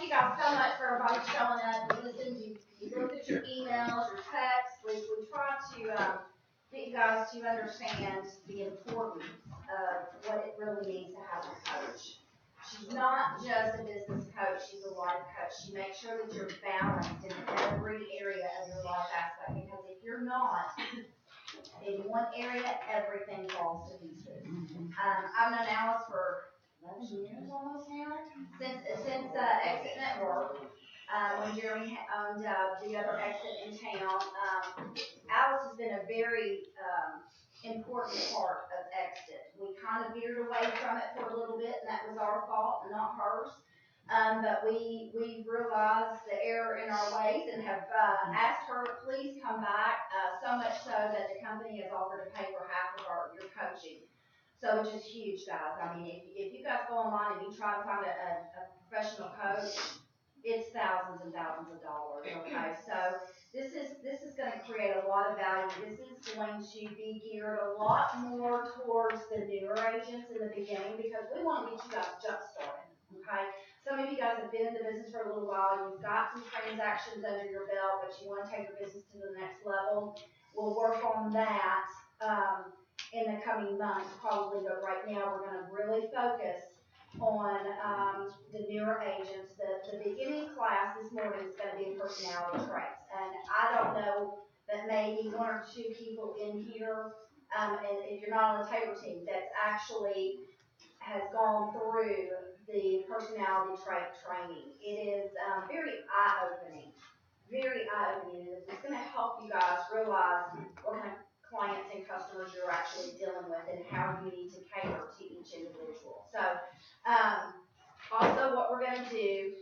you guys so much for everybody showing up and listening. You looked at your emails, your texts. We try to get you guys to understand the importance of what it really means to have a coach. She's not just a business coach, she's a life coach. She makes sure that you're balanced in every area of your life aspect, because if you're not, in one area, everything falls to pieces. I've known Alice for 11 years almost now, since Exit Network, when Jeremy owned the other exit in town. Alice has been a very important part of Exit. We kind of veered away from it for a little bit, and that was our fault, not hers. But we realized the error in our ways and have asked her to please come back, so much so that the company has offered to pay for half of your coaching. So which is huge, guys. I mean, if you guys go online and you try to find a professional coach, it's thousands and thousands of dollars, okay? So this is going to create a lot of value. This is going to be geared a lot more towards the newer agents in the beginning, because we want to get you guys jump started, okay? Some of you guys have been in the business for a little while. You've got some transactions under your belt, but you want to take your business to the next level. We'll work on that in the coming months, probably. But right now, we're going to really focus on the newer agents. The beginning class this morning is going to be personality traits, and I don't know that maybe one or two people in here, and if you're not on the table team, that's actually has gone through the personality trait training. It is very eye-opening, and it's going to help you guys realize what kind of clients and customers you're actually dealing with and how you need to cater to each individual. So also what we're going to do,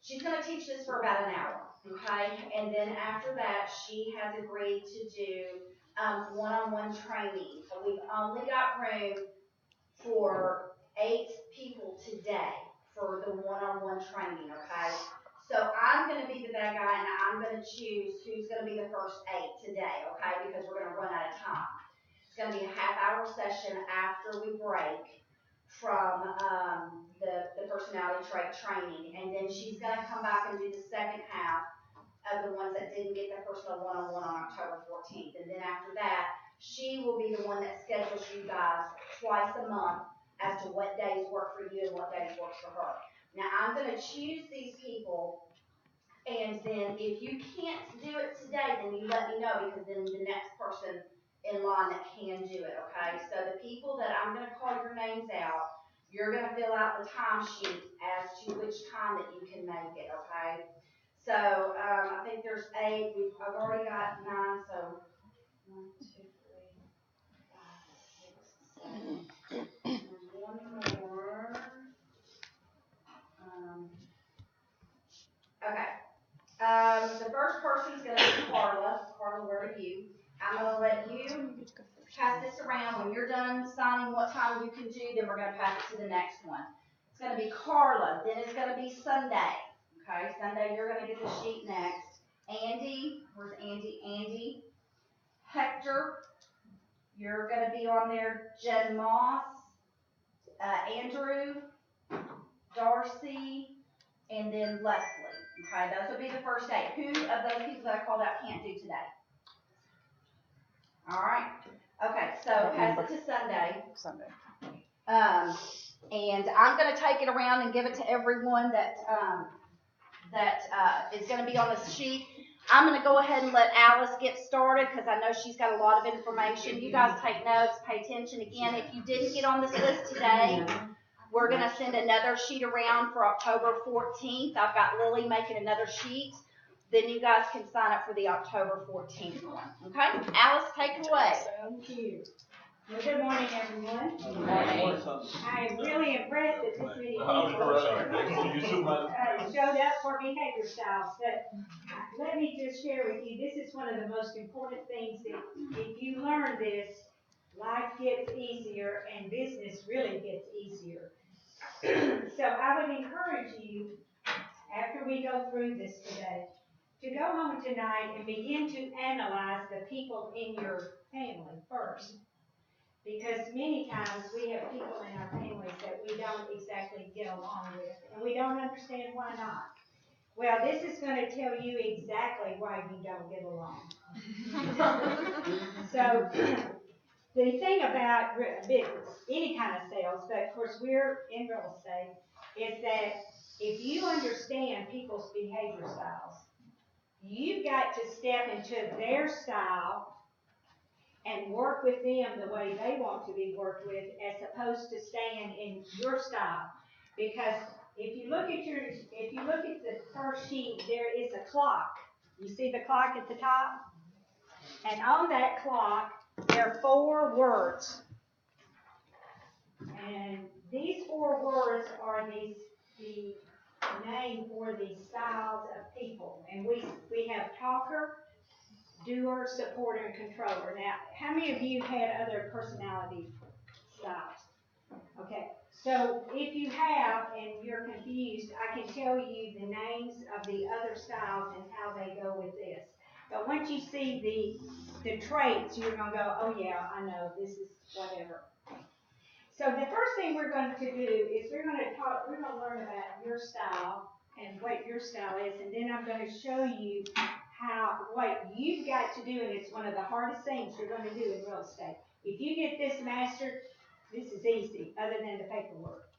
she's going to teach this for about an hour, okay? And then after that, she has agreed to do one-on-one training. So we've only got room for 8 people today for the one-on-one training, okay? So I'm going to be the bad guy, and I'm going to choose who's going to be the first 8 today, okay? Because we're going to run out of time. It's going to be a half-hour session after we break from the personality trait training, and then she's going to come back and do the second half of the ones that didn't get their personal one-on-one on October 14th. And then after that, she will be the one that schedules you guys twice a month as to what days work for you and what days work for her. Now, I'm going to choose these people, and then if you can't do it today, then you let me know, because then the next person in line that can do it, okay? So the people that I'm going to call your names out, you're going to fill out the timesheet as to which time that you can make it, okay? So I think there's 8. I've already got 9, so 1, 2, 3, 5, 6, 7. And one more. Okay. The first person is going to be Carla. Carla, where are you? I'm going to let you pass this around. When you're done signing what time you can do, then we're going to pass it to the next one. It's going to be Carla. Then it's going to be Sunday. Okay, Sunday, you're going to get the sheet next. Andy, where's Andy? Andy. Hector, you're going to be on there. Jen Moss, Andrew, Darcy, and then Leslie. Okay, those will be the first 8. Who of those people that I called out can't do today? All right. Okay, so pass it to Sunday. And I'm going to take it around and give it to everyone that is going to be on the sheet. I'm going to go ahead and let Alice get started, because I know she's got a lot of information. You guys take notes, pay attention. Again, if you didn't get on this list today, we're going to send another sheet around for October 14th. I've got Lily making another sheet. Then you guys can sign up for the October 14th one. Okay? Alice, take it away. Thank you. Well, good morning, everyone. Good morning. I am really impressed that this many people showed up for behavior styles. But let me just share with you, this is one of the most important things that if you learn this, life gets easier and business really gets easier. So I would encourage you, after we go through this today, to go home tonight and begin to analyze the people in your family first. Because many times we have people in our families that we don't exactly get along with, and we don't understand why not. Well, this is gonna tell you exactly why you don't get along. So, the thing about business, any kind of sales, but of course we're in real estate, is that if you understand people's behavior styles, you've got to step into their style and work with them the way they want to be worked with, as opposed to staying in your style. Because if you look at the first sheet, there is a clock. You see the clock at the top? And on that clock, there are 4 words. And these 4 words are the name for the styles of people. And we have talker, doer, supporter, and controller. Now, how many of you had other personality styles? Okay, so if you have and you're confused, I can tell you the names of the other styles and how they go with this. But once you see the traits, you're going to go, oh yeah, I know, this is whatever. So the first thing we're going to do is we're going to learn about your style and what your style is, and then I'm going to show you what you've got to do, and it's one of the hardest things you're going to do in real estate. If you get this mastered, this is easy, other than the paperwork.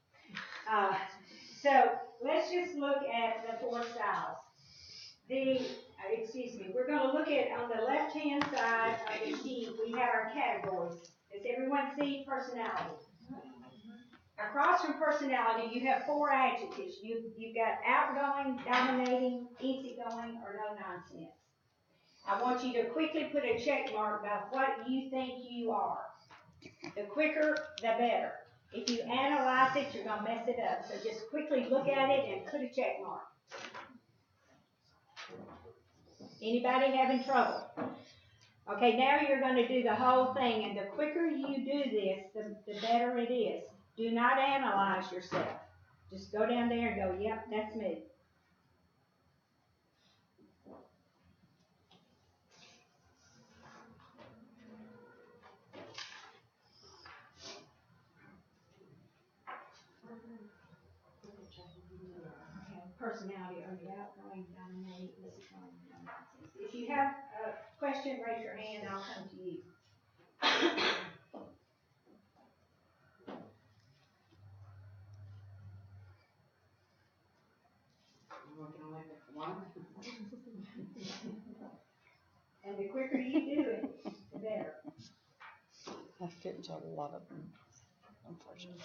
So let's just look at the 4 styles. We're going to look at, on the left-hand side of the sheet, we have our categories. Does everyone see personality? Across from personality, you have 4 adjectives. You've got outgoing, dominating, easygoing, or no nonsense. I want you to quickly put a check mark by what you think you are. The quicker, the better. If you analyze it, you're going to mess it up. So just quickly look at it and put a check mark. Anybody having trouble? Okay, now you're going to do the whole thing, and the quicker you do this, the better it is. Do not analyze yourself. Just go down there and go, yep, that's me. Personality, are you outgoing, dominating, easygoing, no nonsense? If you have a question, raise your hand, I'll come to you. And the quicker you do it, the better. I fit into a lot of them, unfortunately.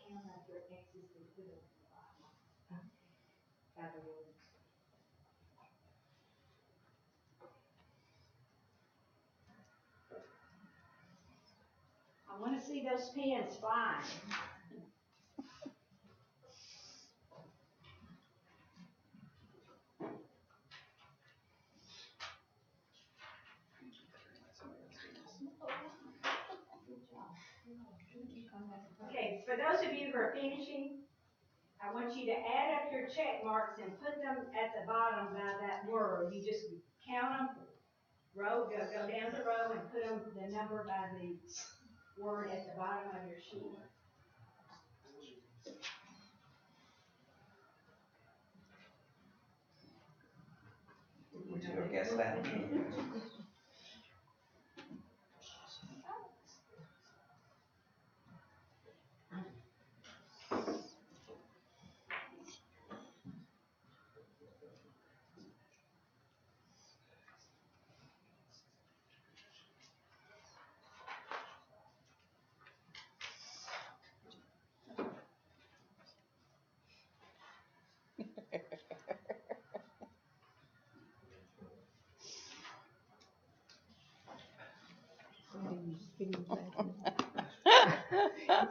Count up your X's and put them at the bottom. I want to see those pens flying. Okay, for those of you who are finishing, I want you to add up your check marks and put them at the bottom by that word. You just count them, go down the row and put them, the number by the word at the bottom of your sheet. Would you have guessed that?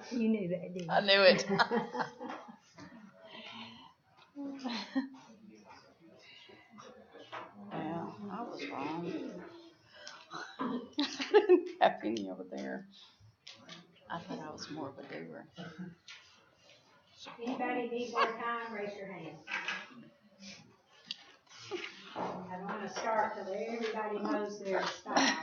You knew that, didn't you? I knew it. Yeah, I was wrong. I didn't have any over there. I thought I was more of a doer. So Anybody need more time, raise your hand. I don't wanna start till everybody knows their style.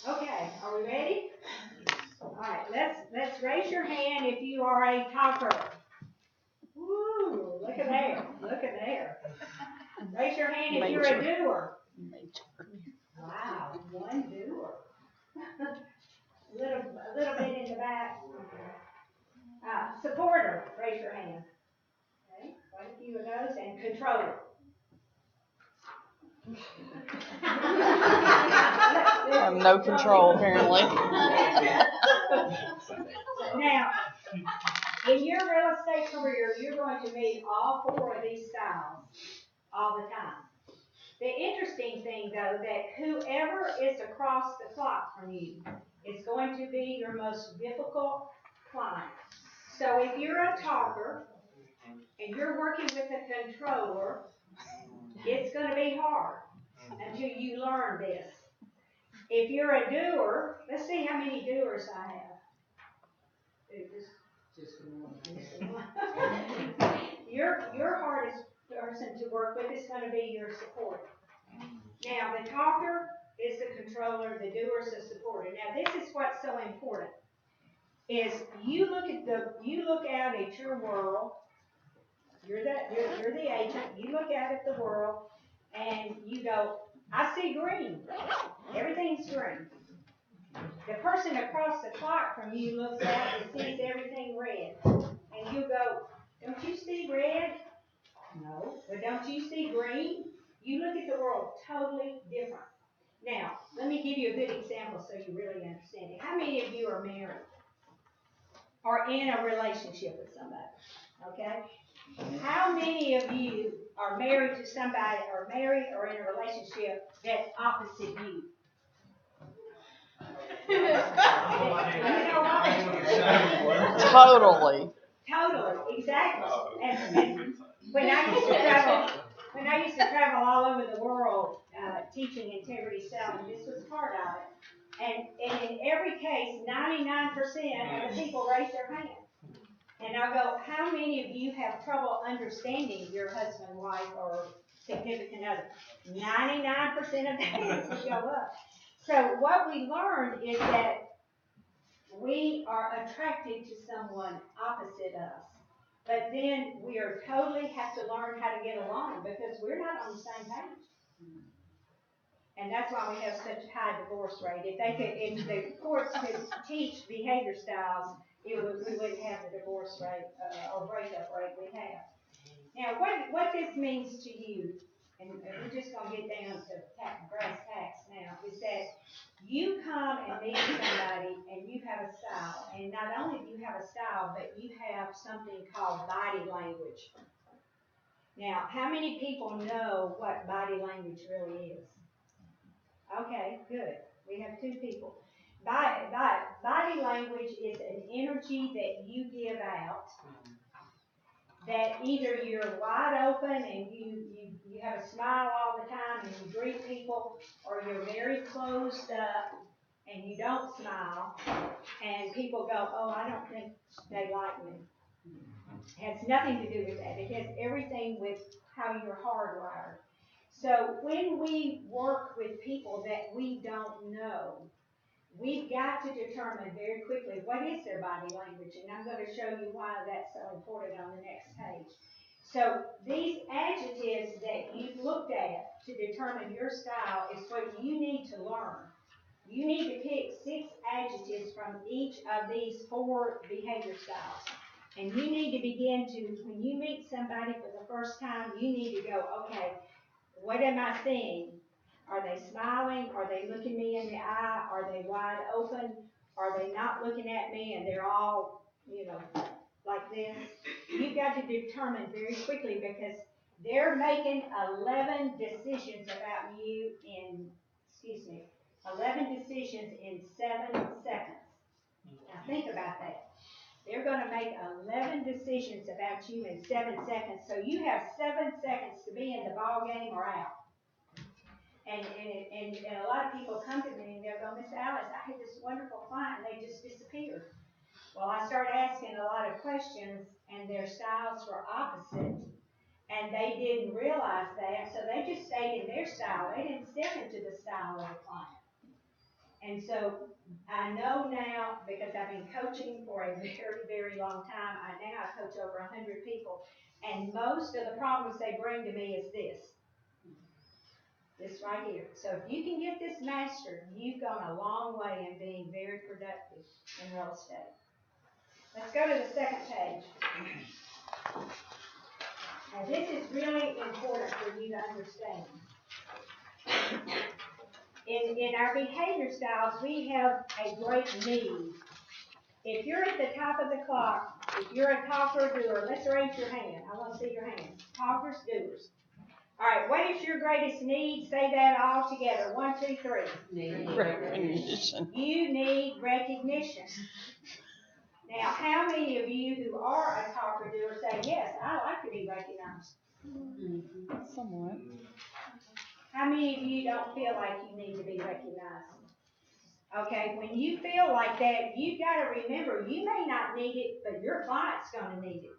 Okay, are we ready? Alright, let's raise your hand if you are a talker. Woo, look at there. Raise your hand if you're a doer. Wow, one doer. A little bit in the back. Supporter, raise your hand. Okay, quite a few of those, and controller. I have no control, apparently. Now, in your real estate career, you're going to meet all four of these styles all the time. The interesting thing, though, that whoever is across the clock from you is going to be your most difficult client. So if you're a talker and you're working with a controller, it's going to be hard until you learn this. If you're a doer, let's see how many doers I have. Just one. Your hardest person to work with is going to be your supporter. Now, the talker is the controller, the doer is the supporter. Now, this is what's so important, is you look out at your world, you're the agent, you look out at the world, and you go, I see green. Everything's green. The person across the clock from you looks out and sees everything red. And you go, don't you see red? No. But don't you see green? You look at the world totally different. Now, let me give you a good example so you really understand it. How many of you are married? Or in a relationship with somebody? Okay? How many of you are married to somebody, or married or in a relationship that's opposite you? You know what? Totally. Totally, exactly. And when I used to travel all over the world teaching integrity selling, this was part of it. And in every case, 99% of the people raise their hand. And I go, how many of you have trouble understanding your husband, wife, or significant other? 99% of the hands would go up. So what we learned is that we are attracted to someone opposite us. But then we are totally have to learn how to get along because we're not on the same page. And that's why we have such a high divorce rate. If the courts could teach behavior styles, we wouldn't have the divorce rate or breakup rate we have. Now, what this means to you, and we're just going to get down to brass tacks now, is that you come and meet somebody and you have a style. And not only do you have a style, but you have something called body language. Now, how many people know what body language really is? Okay, good. We have two people. Body language is an energy that you give out, that either you're wide open and you have a smile all the time and you greet people, or you're very closed up and you don't smile, and people go, oh, I don't think they like me. It has nothing to do with that. It has everything with how you're hardwired. So when we work with people that we don't know, we've got to determine very quickly what is their body language, and I'm going to show you why that's so important on the next page. So these adjectives that you've looked at to determine your style is what you need to learn. You need to pick 6 adjectives from each of these 4 behavior styles. And you need to begin to, when you meet somebody for the first time, you need to go, okay, what am I seeing? Are they smiling? Are they looking me in the eye? Are they wide open? Are they not looking at me and they're all, like this? You've got to determine very quickly because they're making 11 decisions about you in, 11 decisions in 7 seconds. Now think about that. They're going to make 11 decisions about you in 7 seconds. So you have 7 seconds to be in the ball game or out. And a lot of people come to me and they'll go, Miss Alice, I had this wonderful client and they just disappeared. Well, I started asking a lot of questions and their styles were opposite. And they didn't realize that, so they just stayed in their style. They didn't step into the style of the client. And so I know now, because I've been coaching for a very, very long time, I coach over 100 people, and most of the problems they bring to me is this right here. So if you can get this mastered, you've gone a long way in being very productive in real estate. Let's go to the second page. And this is really important for you to understand. In our behavior styles, we have a great need. If you're at the top of the clock, if you're a talker or doer, let's raise your hand. I want to see your hands. Talkers, doers. All right, what is your greatest need? Say that all together. 1, 2, 3. Recognition. You need recognition. Now, how many of you who are a talker doer say, yes, I like to be recognized? Somewhat. How many of you don't feel like you need to be recognized? Okay, when you feel like that, you've got to remember, you may not need it, but your client's going to need it.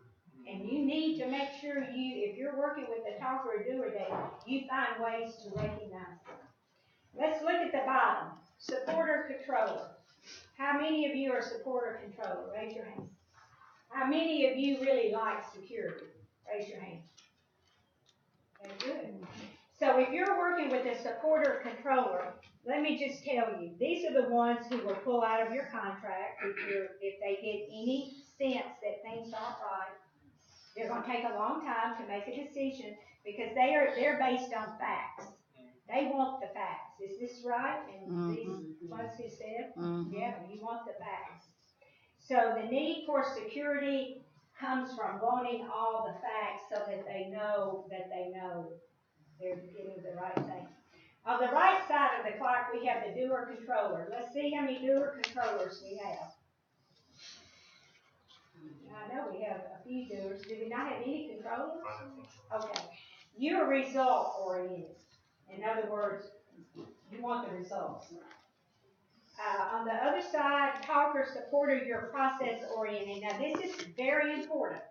And you need to make sure if you're working with a talker or doer, that you find ways to recognize them. Let's look at the bottom. Supporter, controller. How many of you are supporter, controller? Raise your hand. How many of you really like security? Raise your hand. Very good. So if you're working with a supporter controller, let me just tell you, these are the ones who will pull out of your contract if they get any sense that things aren't right. They're going to take a long time to make a decision because they're based on facts. They want the facts. Is this right? And these ones who said, yeah, you want the facts. So the need for security comes from wanting all the facts so that they know they're getting the right thing. On the right side of the clock, we have the doer controller. Let's see how many doer controllers we have. I know we have a few doers. Do we not have any controllers? Okay. You're result oriented. In other words, you want the results. On the other side, talker, supporter, you're process oriented. Now this is very important.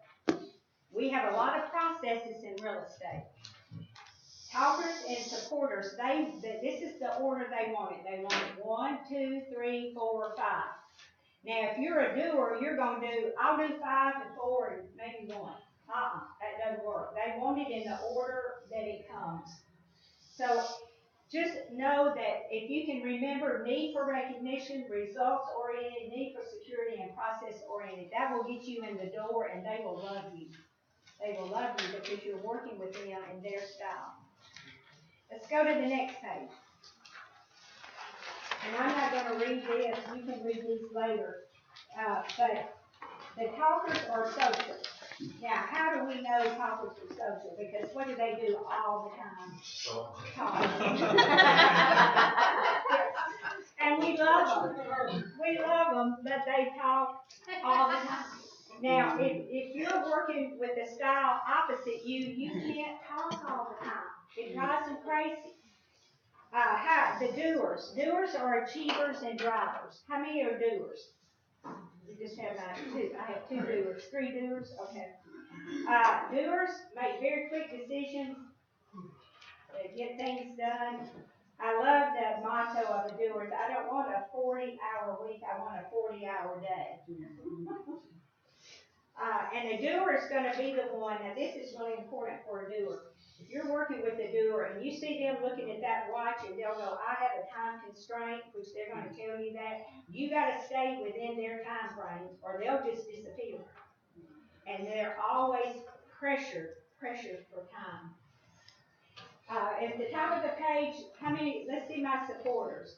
We have a lot of processes in real estate. Talkers and supporters, this is the order they want it. They want it 1, 2, 3, 4, 5. Now, if you're a doer, you're going to do, I'll do 5 and 4 and maybe 1. That doesn't work. They want it in the order that it comes. So just know that if you can remember need for recognition, results oriented, need for security, and process oriented, that will get you in the door and they will love you. They will love you because you're working with them in their style. Let's go to the next page. And I'm not going to read this. You can read these later. But the talkers are social. Now, how do we know talkers are social? Because what do they do all the time? Talk. And we love them. We love them, but they talk all the time. Now, if you're working with a style opposite you can't talk all the time. It drives them crazy. The doers. Doers are achievers and drivers. How many are doers? You just have 2. I have 2 doers. 3 doers? Okay. Doers make very quick decisions. They get things done. I love the motto of the doers. I don't want a 40-hour week. I want a 40-hour day. And the doer is going to be the one. Now, this is really important for a doer. If you're working with a doer and you see them looking at that watch and they'll go, I have a time constraint, which they're going to tell you that, you got to stay within their time frames or they'll just disappear. And they're always pressured for time. At the top of the page, let's see my supporters.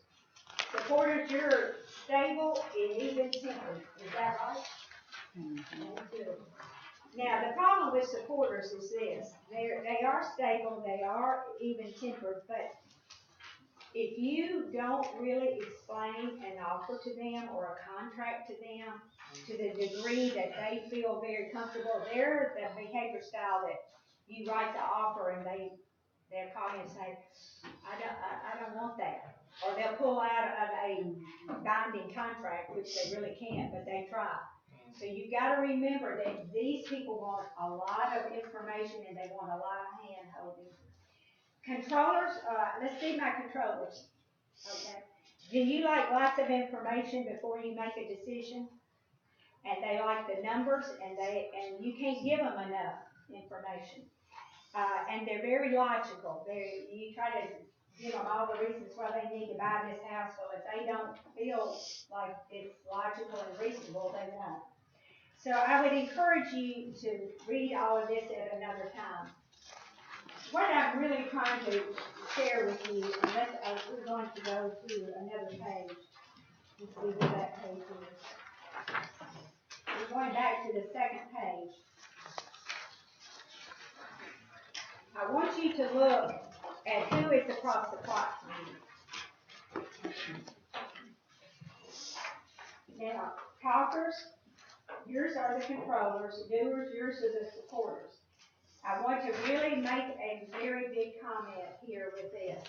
Supporters, you're stable and even tempered. Is that right? Good. Now, the problem with supporters is this. They are stable, they are even-tempered, but if you don't really explain an offer to them or a contract to them to the degree that they feel very comfortable, they're the behavior style that you write the offer and They'll call you and say, I don't want that. Or they'll pull out of a binding contract, which they really can't, but they try. So you've got to remember that these people want a lot of information and they want a lot of hand holding. Controllers, let's see my controllers. Okay. Do you like lots of information before you make a decision? And they like the numbers and you can't give them enough information. And they're very logical. You try to give them all the reasons why they need to buy this house. So if they don't feel like it's logical and reasonable, they won't. So I would encourage you to read all of this at another time. What I'm really trying to share with you, and we're going to go to another page. Let's see where that page is. We're going back to the second page. I want you to look at who is across the plot from you. Now, talkers, yours are the controllers, doers, yours are the supporters. I want to really make a very big comment here with this.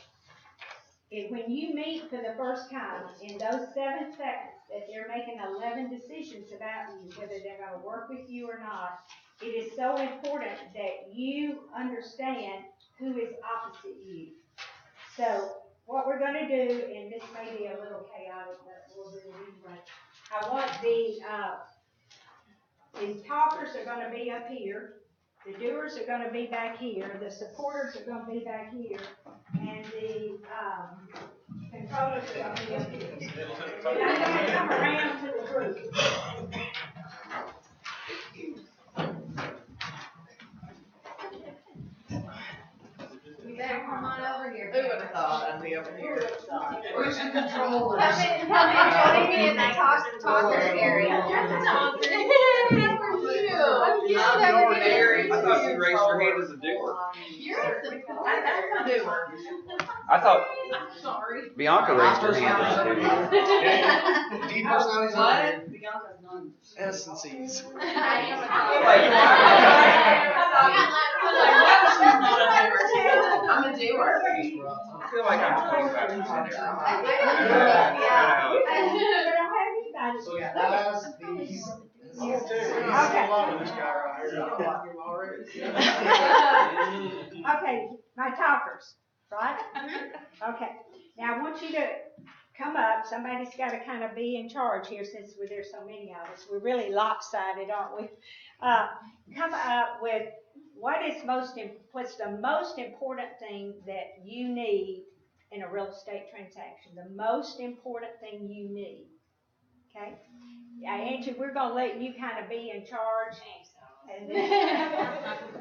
When you meet for the first time, in those 7 seconds that they're making 11 decisions about you, whether they're going to work with you or not, it is so important that you understand who is opposite you. So what we're going to do, and this may be a little chaotic, but we'll do it anyway. I want the talkers are going to be up here. The doers are going to be back here. The supporters are going to be back here. And the controllers are going to be up here. And I'm going to come around to the group. You better come on over here. Who would have thought I'd be over here? Where's the controller? Come in the talker area. I'm good. I thought you raised your hand as a doer. I'm a doer. I thought Sorry. Bianca raised her hand as a doer. D personalities on What? S and C's. I'm a doer. I feel like I'm 25% So we got eyes, D's. Okay, my talkers, right? Okay, now I want you to come up. Somebody's got to kind of be in charge here since there's so many of us. We're really lopsided, aren't we? Come up with what's the most important thing that you need in a real estate transaction. The most important thing you need. Okay? Angie, we're going to let you kind of be in charge. And then,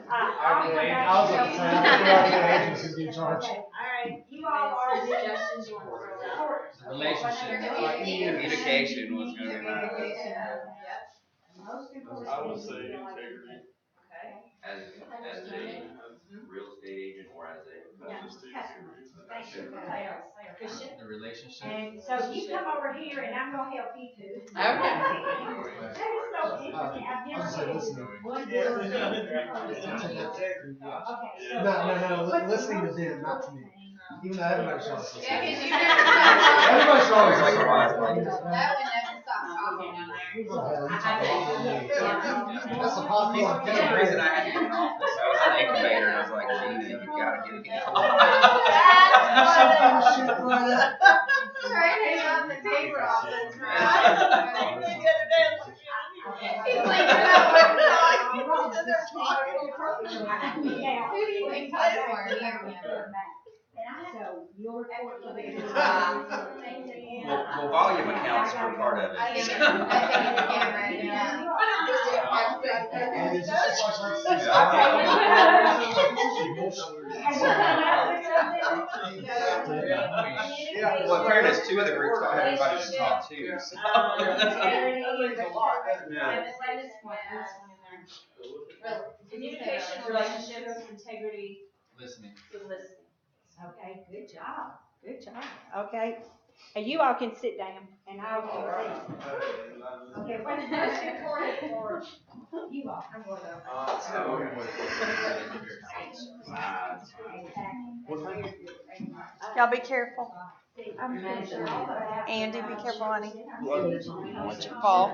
I'll come back I was and about to say, tell I feel like the agency be in charge. Okay, all right. You all are the Suggestions you want to throw out? Relationship. Communication was going to be my. Most important I would thing say you know, integrity. As a real estate agent or as a Yeah. Customer. Thank you. Christian? The relationship. And so you come over here and I'm gonna help you too. Okay. That is so interesting. I've never I'll say seen listening. one Yeah. word. Okay, so. No, listening to them, not to me. Even though everybody should always listen. Yeah, 'cause you Everybody should always Like a listen. wise That would never stop talking down there. Okay, you talk a lot more than me. That's a For popcorn. some reason, I had to get in office. I was an incubator, and I was like, Gina, you gotta get it. Right, on the paper office, He's like, "You're not Who do you think I plays for it? So you'll report to me. Well, volume accounts for part of I think it. it's a camera, yeah. And it's just like Well, in fairness, two of the groups don't have anybody to talk to, so. Communication, relationships, integrity, Listening. with listening. Okay, good job, good job. Okay, And you all can sit down, and I'll do this. Okay, what's most important for you all? I'm going Y'all be careful. to. Andy, be careful, honey. I want you to fall.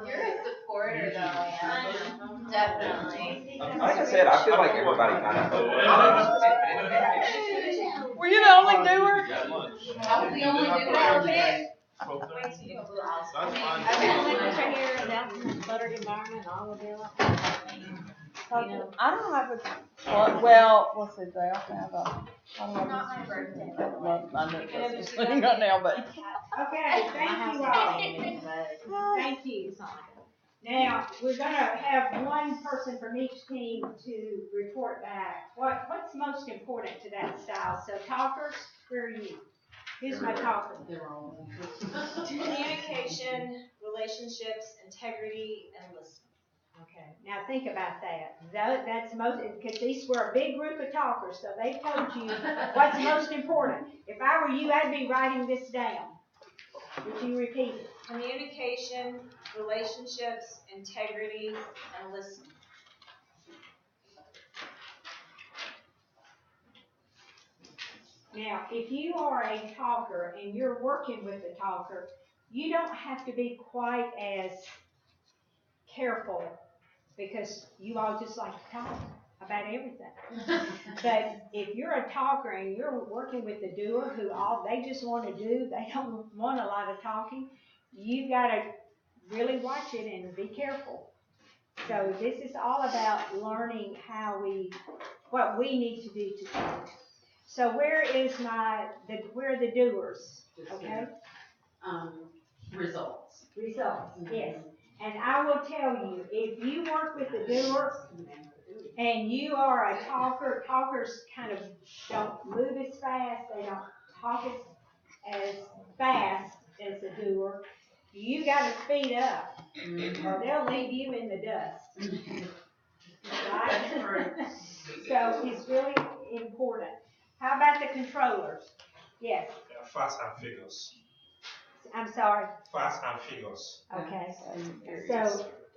You're a supporter though, Ann. Definitely. Like I said, I feel like everybody kind of. Were you the only doer? I was the only dude that bit. Buttered environment, all of them. I don't have a, well, let's see, they often have a, I don't know. Not my birthday. Well, I know that's happening right now, but. Okay, thank you all. Thank you. Now, we're gonna have one person from each team to report back. What's most important to that style? So talkers, where are you? Who's my talker? Communication, relationships, integrity, and listening. Okay, now think about that. That's most, because these were a big group of talkers, so they told you what's most important. If I were you, I'd be writing this down. Would you repeat it? Communication, relationships, integrity, and listening. Now, if you are a talker and you're working with a talker, you don't have to be quite as careful because you all just like to talk about everything. But if you're a talker and you're working with a doer who all they just want to do, they don't want a lot of talking, you've got to really watch it and be careful. So this is all about learning what we need to do to talk. So where are the doers? Okay? Results. Results, yes. And I will tell you, if you work with the doer and you are a talker, talkers kind of don't move as fast, they don't talk as fast as the doer. You gotta speed up or they'll leave you in the dust. Right? So it's really important. How about the controllers? Yes, Facts and figures. I'm sorry. Facts and figures. Okay.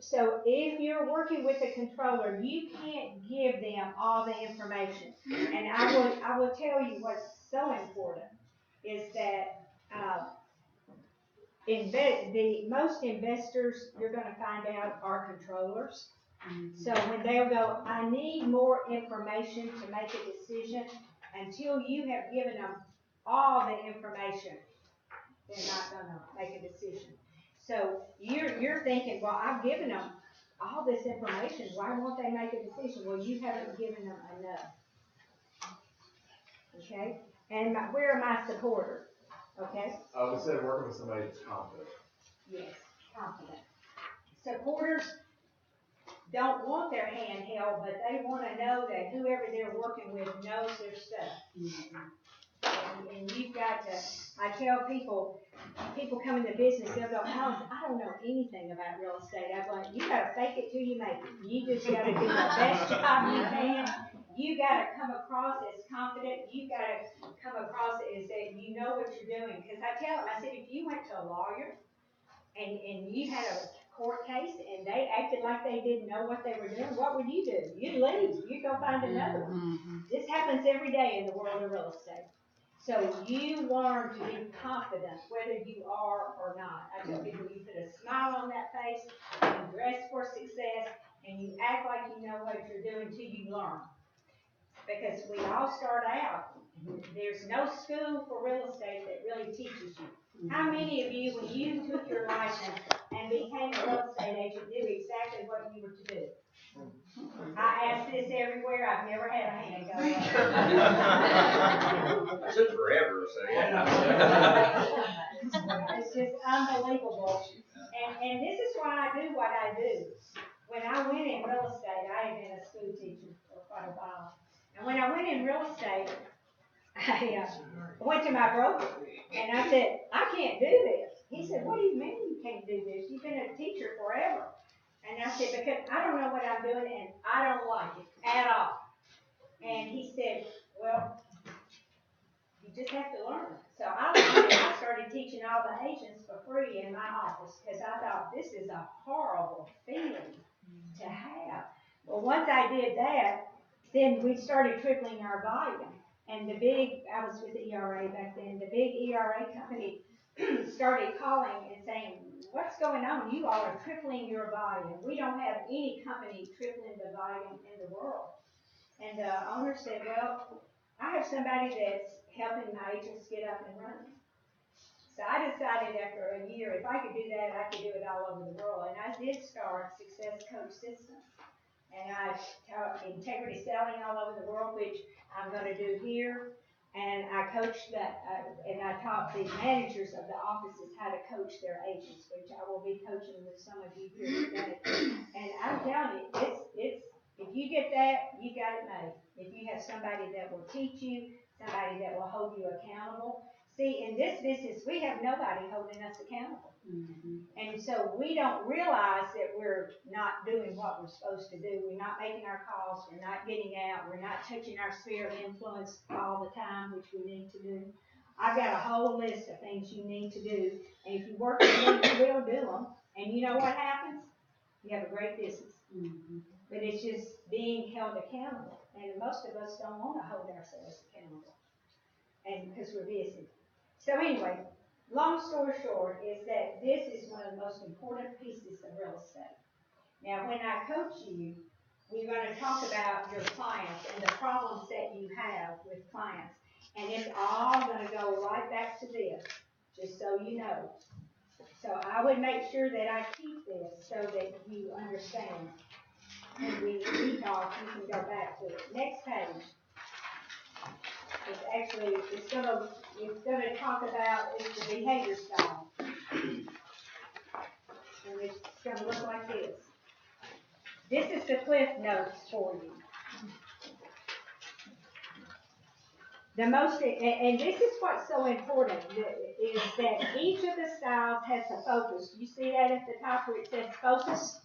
So if you're working with a controller, you can't give them all the information. And I will tell you what's so important is that the most investors you're going to find out are controllers. So when they'll go, I need more information to make a decision, until you have given them all the information, they're not going to make a decision. So you're thinking, well, I've given them all this information. Why won't they make a decision? Well, you haven't given them enough. Okay? And where are my supporters? Okay? We said working with somebody that's confident. Yes, confident. Supporters don't want their hand held, but they want to know that whoever they're working with knows their stuff. And you've got to, I tell people come into business, they'll go, I don't know anything about real estate. I'm like, you got to fake it till you make it. You just got to do the best job you can. You got to come across as confident. You got to come across as that you know what you're doing. Because I tell them, I said, if you went to a lawyer and you had a court case and they acted like they didn't know what they were doing, what would you do? You'd leave. You'd go find another one. This happens every day in the world of real estate. So you learn to be confident whether you are or not. I tell people you put a smile on that face, you dress for success, and you act like you know what you're doing till you learn. Because we all start out. There's no school for real estate that really teaches you. How many of you, when you took your license and became a real estate agent, knew exactly what you were to do? I ask this everywhere. I've never had a hand go up. It took forever, so It's just unbelievable. And this is why I do what I do. When I went in real estate, I had been a school teacher for quite a while. And when I went in real estate, I went to my broker and I said, I can't do this. He said, what do you mean you can't do this? You've been a teacher forever. And I said, because I don't know what I'm doing and I don't like it at all. And he said, well, just have to learn. So I learned it. I started teaching all the agents for free in my office, because I thought, this is a horrible feeling to have. Well, once I did that, then we started tripling our volume. And I was with ERA back then, the big ERA company started calling and saying, what's going on? You all are tripling your volume. We don't have any company tripling the volume in the world. And the owner said, well, I have somebody that's helping my agents get up and running. So I decided after a year, if I could do that, I could do it all over the world. And I did start Success Coach Systems. And I taught integrity selling all over the world, which I'm going to do here. And I coached and I taught the managers of the offices how to coach their agents, which I will be coaching with some of you here today. And I'm telling you, it's if you get that, you got it made. If you have somebody that will teach you, somebody that will hold you accountable. See, in this business, we have nobody holding us accountable. And so we don't realize that we're not doing what we're supposed to do. We're not making our calls. We're not getting out. We're not touching our sphere of influence all the time, which we need to do. I've got a whole list of things you need to do. And if you work with me, you will do them. And you know what happens? You have a great business. But it's just being held accountable. And most of us don't want to hold ourselves accountable. And because we're busy. So anyway, long story short is that this is one of the most important pieces of real estate. Now, when I coach you, we're going to talk about your clients and the problems that you have with clients. And it's all going to go right back to this, just so you know. So I would make sure that I keep this so that you understand. When we talk, you can go back to it. Next page. It's gonna talk about the behavior style. And it's gonna look like this. This is the cliff notes for you. And this is what's so important, is that each of the styles has a focus. You see that at the top where it says focus?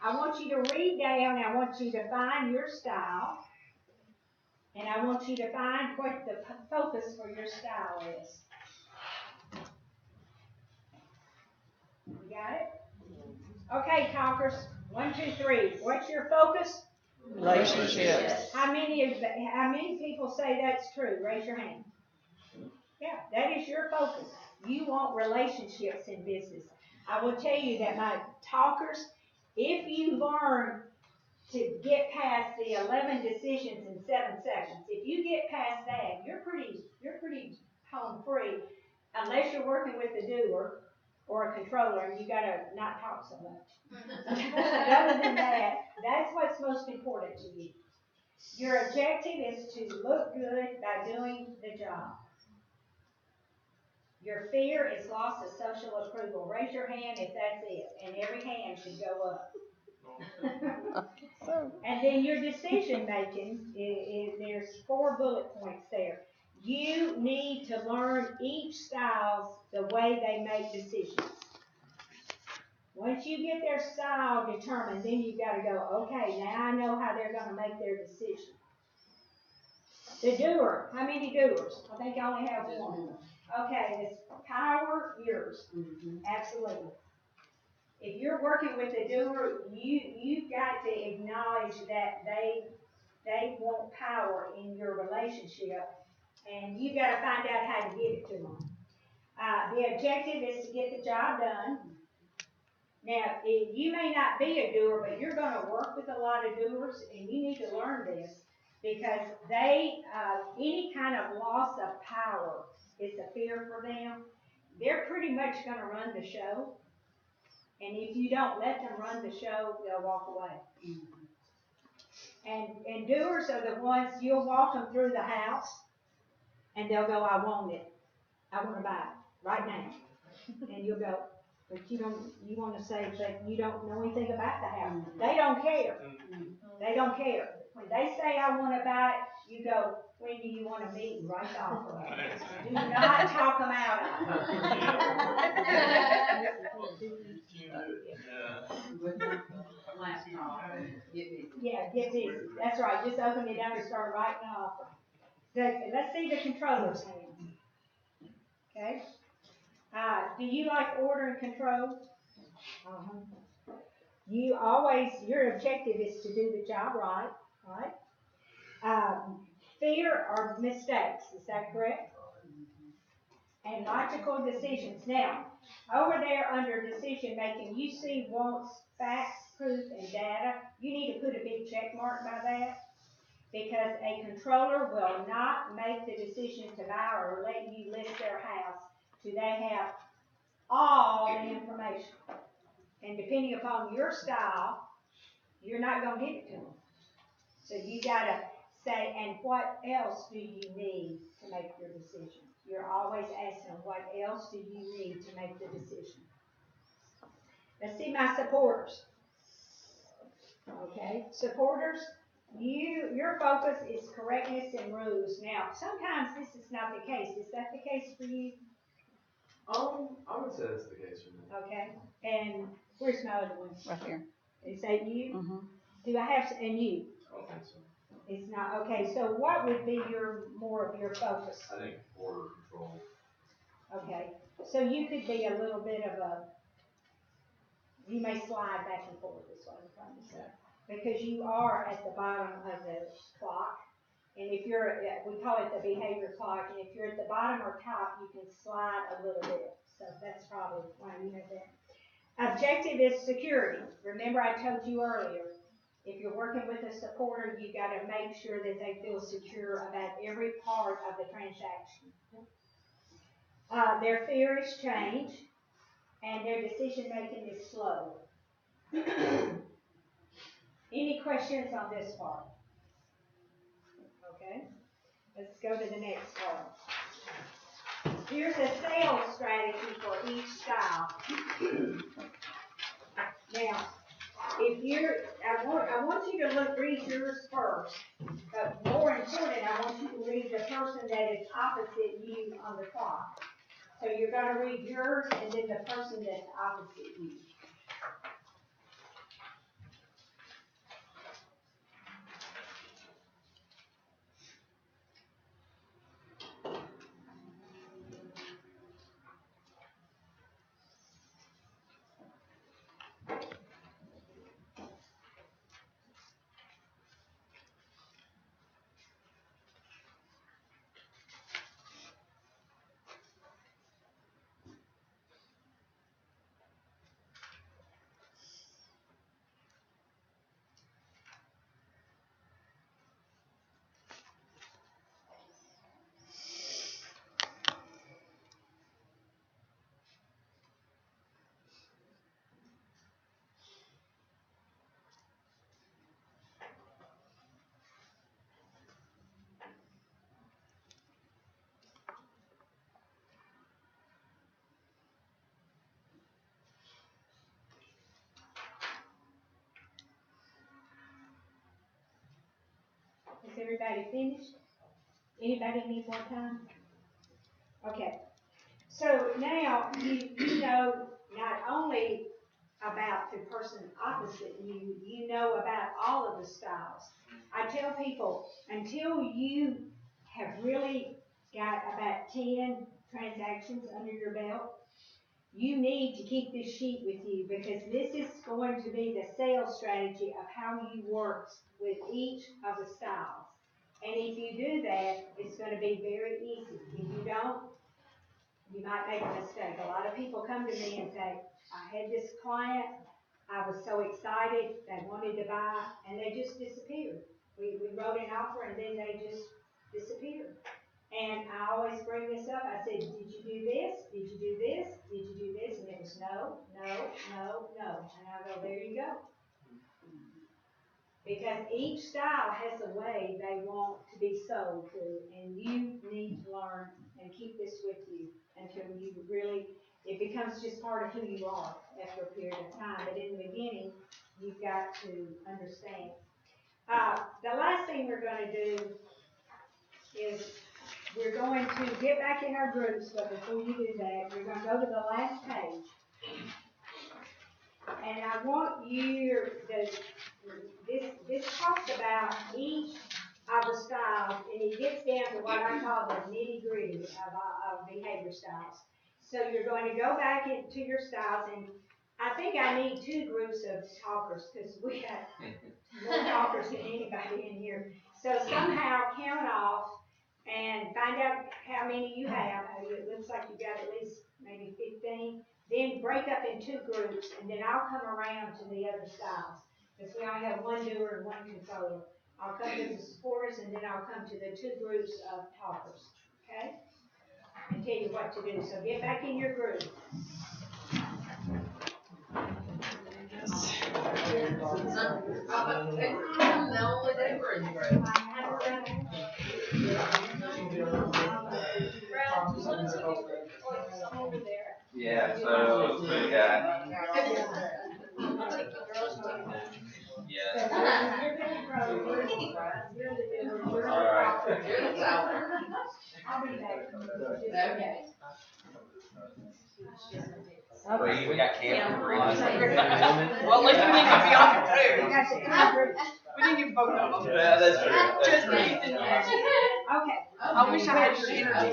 I want you to read down, I want you to find your style. And I want you to find what the focus for your style is. You got it? Okay, talkers. 1, 2, 3. What's your focus? Relationships. How many people say that's true? Raise your hand. Yeah, that is your focus. You want relationships in business. I will tell you that my talkers, if you learn to get past the 11 decisions in 7 seconds. If you get past that, you're pretty home free, unless you're working with a doer or a controller, and you gotta not talk so much. Other than that, that's what's most important to you. Your objective is to look good by doing the job. Your fear is loss of social approval. Raise your hand if that's it, and every hand should go up. And then your decision making, there's 4 bullet points there. You need to learn each style the way they make decisions. Once you get their style determined, then you got to go, okay, now I know how they're going to make their decision. The doer, how many doers? I think I only have 1. Okay, it's power, yours. Absolutely. If you're working with a doer, you've got to acknowledge that they want power in your relationship, and you've got to find out how to give it to them. The objective is to get the job done. Now, you may not be a doer, but you're going to work with a lot of doers, and you need to learn this, because any kind of loss of power is a fear for them. They're pretty much going to run the show. And if you don't let them run the show, they'll walk away. And doers are the ones, you'll walk them through the house, and they'll go, I want it. I want to buy it right now. And you'll go, but you want to say, but you don't know anything about the house. They don't care. They don't care. When they say, I want to buy it, you go, when do you want to meet? Right off of it. Do not talk them out of it. Yeah, get busy. That's right. Just open it up and start writing an offer. let's see the controller's hand. Okay? Do you like order and control? Uh-huh. You always, your objective is to do the job right, right? Fear or mistakes, is that correct? And logical decisions. Now, over there under decision making, you see wants, facts, proof, and data. You need to put a big check mark by that, because a controller will not make the decision to buy or let you list their house till they have all the information. And depending upon your style, you're not gonna give it to them. So you gotta say, and what else do you need to make your decision? You're always asking, what else do you need to make the decision? Let's see my supporters. Okay, supporters, your focus is correctness and rules. Now, sometimes this is not the case. Is that the case for you? I would say that's the case for me. Okay, and where's my other one? Right here. Is that you? Mm-hmm. Do I have, and you? I don't think so. It's not, okay, so what would be more of your focus? I think order control. Okay, so you could be a little bit of you may slide back and forth, is what I'm trying to say. Because you are at the bottom of the clock, and if you're, we call it the behavior clock, and if you're at the bottom or top, you can slide a little bit. So that's probably why you have that. Objective is security. Remember I told you earlier, if you're working with a supporter, you got to make sure that they feel secure about every part of the transaction. Their fear is change, and their decision making is slow. Any questions on this part? Okay, let's go to the next part. Here's a sales strategy for each style. Now, if you're, I want you to read yours first, but more important, I want you to read the person that is opposite you on the clock. So you're going to read yours and then the person that's opposite you. Is everybody finished? Anybody need more time? Okay. So now you know not only about the person opposite you, you know about all of the styles. I tell people, until you have really got about 10 transactions under your belt, you need to keep this sheet with you, because this is going to be the sales strategy of how you work with each of the styles. And if you do that, it's going to be very easy. If you don't, you might make a mistake. A lot of people come to me and say, I had this client, I was so excited, they wanted to buy, and they just disappeared. We wrote an offer and then they just disappeared. And I always bring this up. I said, did you do this? Did you do this? Did you do this? And it was no, no, no, no. And I go, there you go. Because each style has a way they want to be sold to, and you need to learn and keep this with you until you really, it becomes just part of who you are after a period of time. But in the beginning, you've got to understand. The last thing we're going to do is we're going to get back in our groups, but before you do that, we're going to go to the last page. And I want you to, this talks about each of the styles, and it gets down to what what I call the nitty gritty of behavior styles. So you're going to go back into your styles, and I think I need 2 groups of talkers, because we have more talkers than anybody in here. So somehow count off and find out how many you have. It looks like you've got at least maybe 15. Then break up in 2 groups, and then I'll come around to the other styles. Because we only have 1 doer and 1 controller. I'll come to the supporters, and then I'll come to the 2 groups of talkers. Okay? And tell you what to do. So get back in your group. Yeah, so we got, Yeah. alright. I'll be back. Okay. We got Cameron. Well, at least we didn't be on your two. We didn't get both of them. Yeah, that's true, that's Just true. me and you. Okay. I wish I had your energy.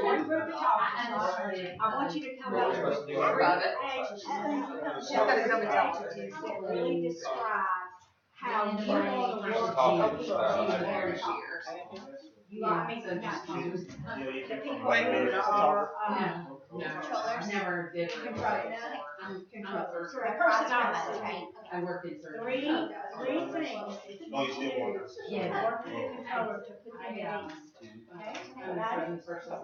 One group of talkers. I want you to come What are we up supposed to do? She's gotta come and tell us. that really describe how you want to work. Talking You want me to not use the people Wait a minute, who that's a are, Controllers? Never did. controllers. Controllers. The personality. Right. I worked in surgery. Three things that you Oh, you need still to want do. us? Yeah. Work with the controller to put them at ease. I was from the first one.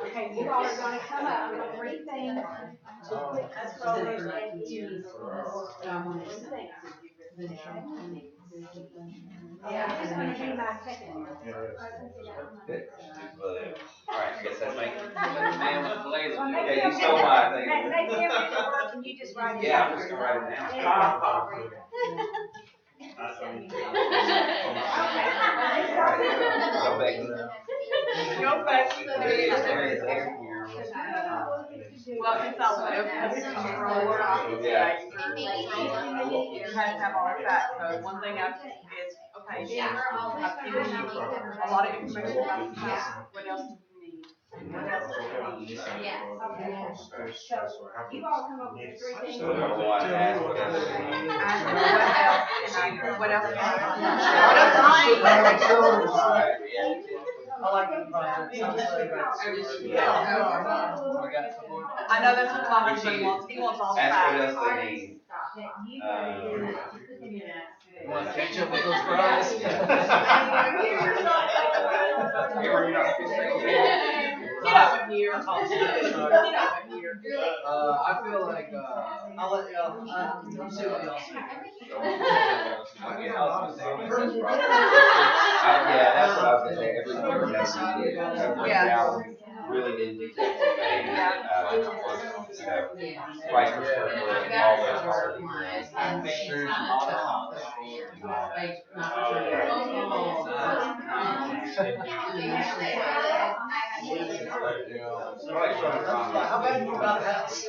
Okay, you all are gonna come up with 3 things to put controllers at ease. Yeah, this is gonna be my second one. Alright, I guess that's the man with the blazer. Well, make Yeah, them you stole my thing. make them do the work and you just write it Yeah, down. I'm just gonna write it down. There you Go back. Go back. Well, Consolidated. Yeah. You have to have all of that, so one thing I is, okay, Yeah, we're all. I've given you a lot of information about the house, what else do you need? And what else do you need? Yes. You all come up with 3 things. So number one, ask what else they need. I know what else, and I know what else. Alright, yeah. I like the project. I know that's what Bobby wants, he wants all the Ask what facts. else they need. That you gotta do to put them in a. Want to catch up with those fries? You're not supposed to say Get over here. Get over here. I feel like, I'll let y'all, you see what y'all say. Yeah, that's what I was gonna say, every board has to do, Yeah. really did detail price per square foot, all those parts. And she's not tall, How bad you about a house?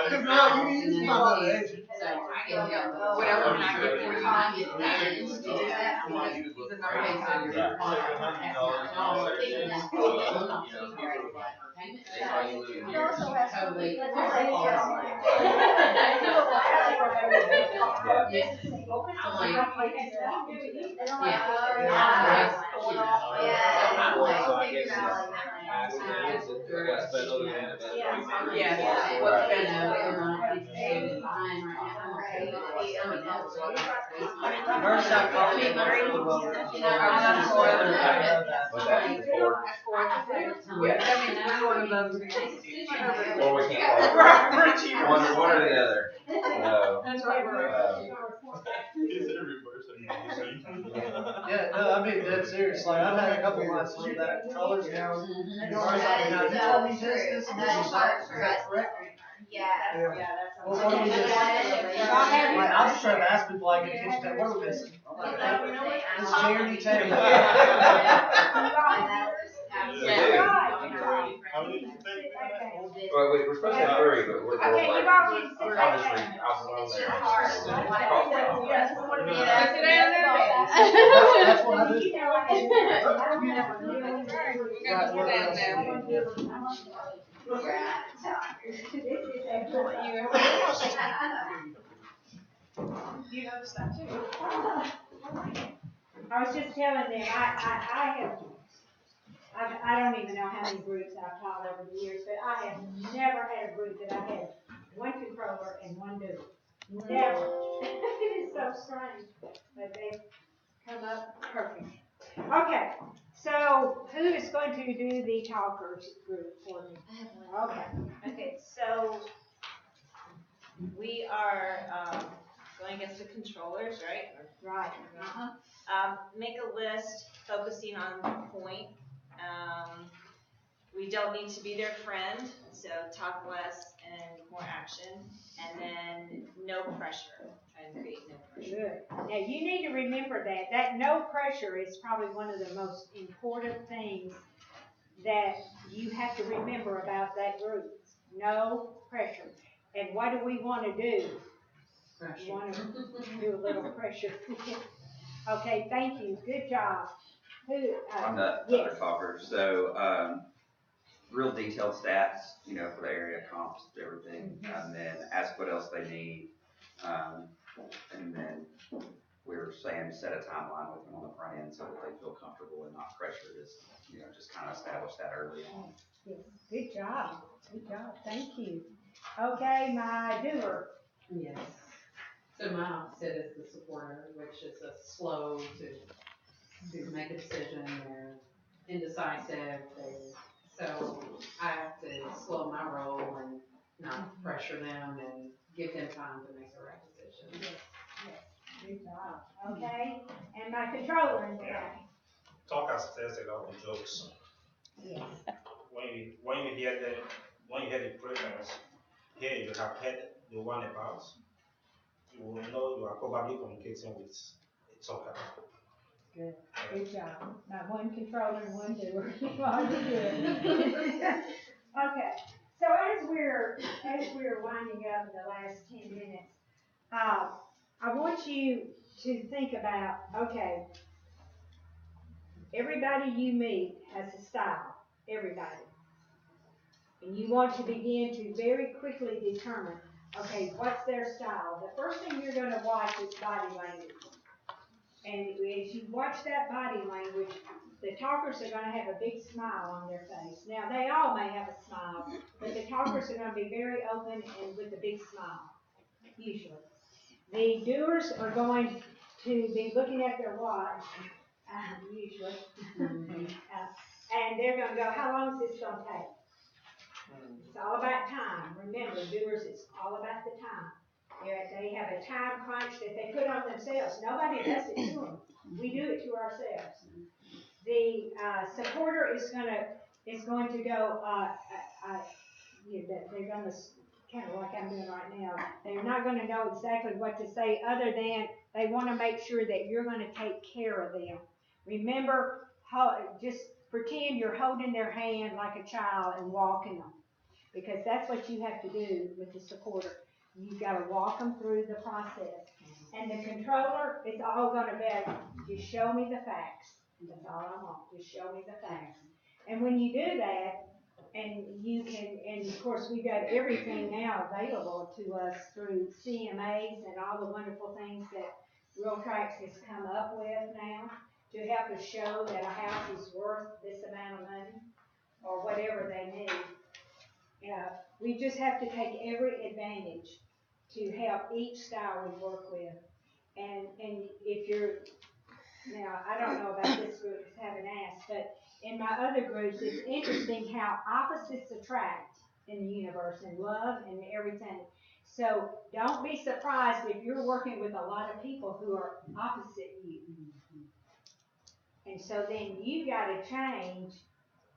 Cause now you need to know the age. What else can I get for you? You also have to. Totally. Yeah, what's best? First I called it. Yeah, that means we're going above. Or we can't. We're cheaters. One or the other. No. That's right, we're. Yeah, no, I mean, dead serious, like, I've had a couple of my sons that colors now. You told me this, and this, is that correct? Yeah. Well, what do we miss? Like, I'm just trying to ask people, like, in kitchen, what are we missing? It's Jeremy Taylor. We do. Right. Well, we're supposed to have three, but we're. Okay, you all can sit I'll back just read, down. I'll go on It's there. your heart. That's what I do. You know, I can do that. I don't have a million. Right, what else do you do? This is a good. You noticed that too. I was just telling them, I don't even know how many groups I've taught over the years, but I have never had a group that I had one controller and one doer. Never. It is so strange, but they've come up perfect. Okay, so who is going to do the talkers group for me? Okay. Okay, so we are, going against the controllers, right? Right. Make a list focusing on one point. We don't need to be their friend, so talk less and more action. And then no pressure, try and create no pressure. Good. Now, you need to remember that no pressure is probably one of the most important things that you have to remember about that group. No pressure. And what do we want to do? We want to do a little pressure. Okay, thank you. Good job. Who? I'm the yes. other talker, so, real detailed stats, you know, for the area comps, everything, and then ask what else they need. And then we're saying set a timeline with them on the front end so that they feel comfortable and not pressured, is, you know, just kind of establish that early on. Yes. Good job. Good job. Thank you. Okay, my doer. Yes. So my opposite is the supporter, which is a slow to make a decision. They're indecisive. So I have to slow my roll and not pressure them and give them time to make the right decision. Yes. Yes. Good job. Okay, and my controller in there. Talk has tested all the jokes. Yes. When you hear the presence, here you have heard the one about, you will know you are probably communicating with a talker. Good. Good job. Not one controller and one doer. Well, you're good. Okay. So as we're winding up in the last 10 minutes, I want you to think about, okay, everybody you meet has a style. Everybody. And you want to begin to very quickly determine, okay, what's their style? The first thing you're going to watch is body language. And as you watch that body language, the talkers are going to have a big smile on their face. Now, they all may have a smile, but the talkers are going to be very open and with a big smile, usually. The doers are going to be looking at their watch, usually. And they're going to go, how long is this going to take? It's all about time. Remember, doers, it's all about the time. They have a time crunch that they put on themselves. Nobody does it to them. We do it to ourselves. The supporter is going to go. They're going to kind of like I'm doing right now. They're not going to know exactly what to say, other than they want to make sure that you're going to take care of them. Remember, just pretend you're holding their hand like a child and walking them, because that's what you have to do with the supporter. You've got to walk them through the process. And the controller, it's all going to be, just show me the facts. That's all I want. Just show me the facts. And when you do that, and you can, and of course we've got everything now available to us through CMAs and all the wonderful things that RealTracs has come up with now to help us show that a house is worth this amount of money or whatever they need. We just have to take every advantage to help each style we work with. And if you're, now I don't know about this group, I haven't asked, but in my other groups, it's interesting how opposites attract in the universe, and love and everything. So don't be surprised if you're working with a lot of people who are opposite you. And so then you got to change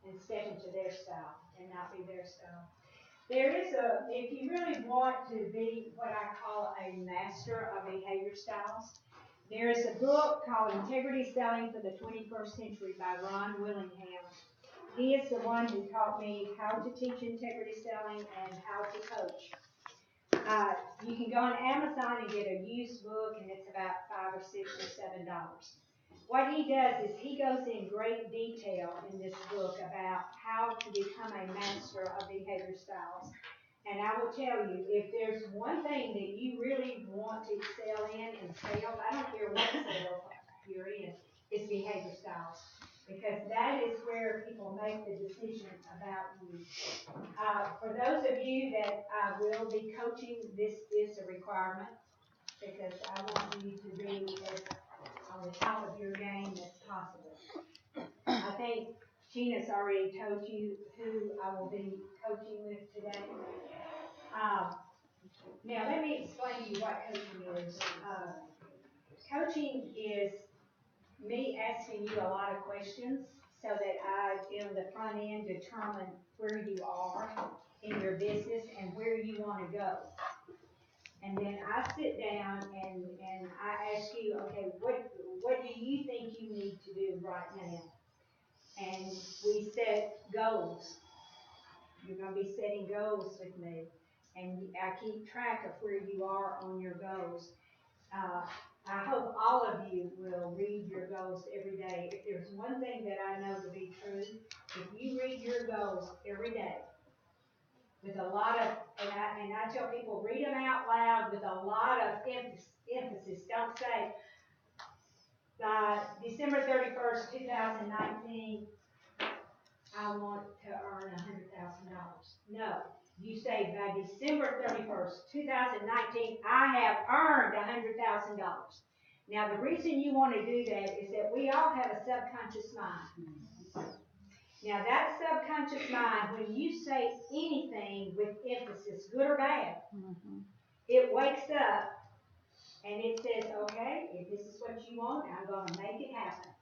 and step into their style and not be their style. There is if you really want to be what I call a master of behavior styles, there is a book called Integrity Selling for the 21st Century by Ron Willingham. he is the one who taught me how to teach integrity selling and how to coach. You can go on Amazon and get a used book, and it's about $5 or $6 or $7. What he does is he goes in great detail in this book about how to become a master of behavior styles. And I will tell you, if there's one thing that you really want to excel in sales, I don't care what sales you're in, it's behavior styles. Because that is where people make the decision about you. For those of you that I will be coaching, this is a requirement, because I want you to be as on the top of your game as possible. I think Gina's already told you who I will be coaching with today. Now let me explain to you what coaching is. Coaching is me asking you a lot of questions so that I, in the front end, determine where you are in your business and where you want to go. And then I sit down and I ask you, okay, what do you think you need to do right now? And we set goals. You're going to be setting goals with me. And I keep track of where you are on your goals. I hope all of you will read your goals every day. If there's one thing that I know to be true, if you read your goals every day, with a lot of, and I tell people, read them out loud with a lot of emphasis. Don't say, December 31st, 2019, I want to earn $100,000. No. You say by December 31st, 2019, I have earned $100,000. Now, the reason you want to do that is that we all have a subconscious mind. Now, that subconscious mind, when you say anything with emphasis, good or bad, it wakes up and it says, okay, if this is what you want, I'm going to make it happen.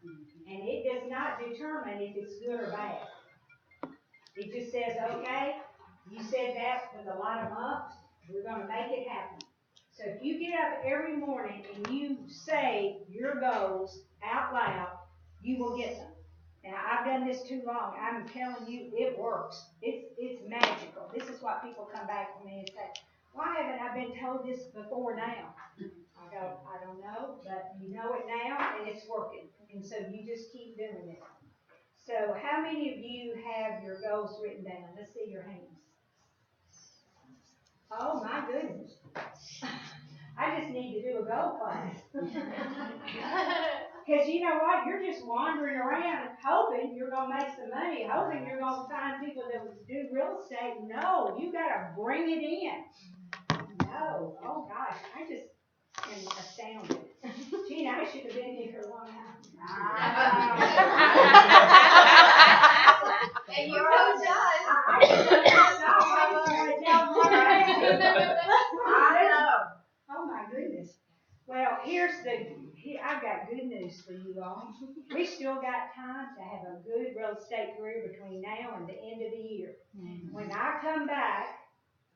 And it does not determine if it's good or bad. It just says, okay, you said that with a lot of ups, we're going to make it happen. So if you get up every morning and you say your goals out loud, you will get them. Now, I've done this too long. I'm telling you, it works. It's magical. This is why people come back to me and say, why haven't I been told this before now? I go, I don't know, but you know it now, and it's working. And so you just keep doing it. So how many of you have your goals written down? Let's see your hands. Oh, my goodness. I just need to do a goal class. Because you know what? You're just wandering around hoping you're going to make some money, hoping you're going to find people that would do real estate. No, you got to bring it in. No. Oh, gosh. I just am astounded. Gina, I should have been here a long time. And you really does. I know. Oh my goodness. Well, I've got good news for you all. We still got time to have a good real estate career between now and the end of the year. When I come back,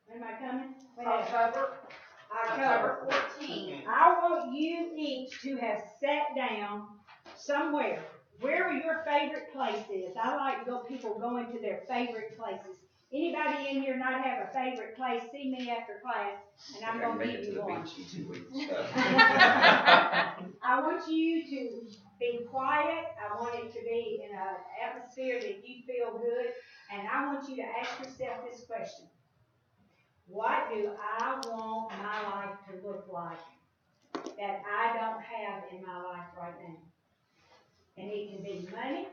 when am I coming? October 14th. I want you each to have sat down somewhere. Where your favorite place is. I like people going to their favorite places. Anybody in here not have a favorite place, see me after class, and I'm going to give you one. I want you to be quiet. I want it to be in an atmosphere that you feel good, and I want you to ask yourself this question. What do I want my life to look like that I don't have in my life right now? And it can be money,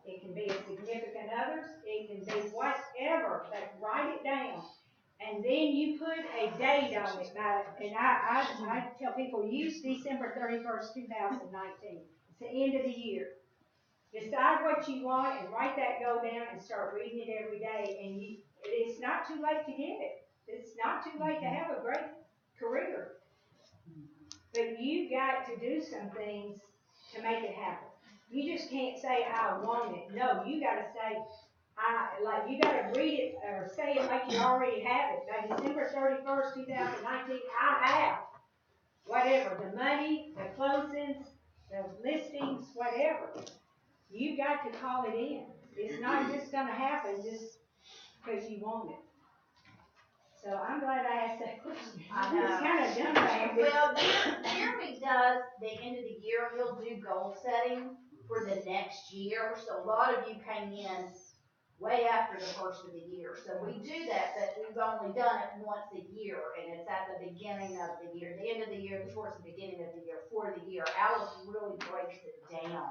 it can be a significant others, it can be whatever, but write it down. And then you put a date on it. And I tell people, use December 31st, 2019. It's the end of the year. Decide what you want and write that goal down and start reading it every day. And it's not too late to get it. It's not too late to have a great career. But you got to do some things to make it happen. You just can't say, I want it. No, you got to say, you got to read it or say it like you already have it. By December 31st, 2019, I have whatever, the money, the closings, the listings, whatever. You got to call it in. It's not just gonna happen just because you want it. So I'm glad I asked that question. I know. It's kind of dumb, Well, Jeremy does, the end of the year, he'll do goal setting for the next year. So a lot of you came in way after the first of the year. So we do that, but we've only done it once a year, and it's at the beginning of the year, the end of the year, towards the beginning of the year, for the year. Alice really breaks it down.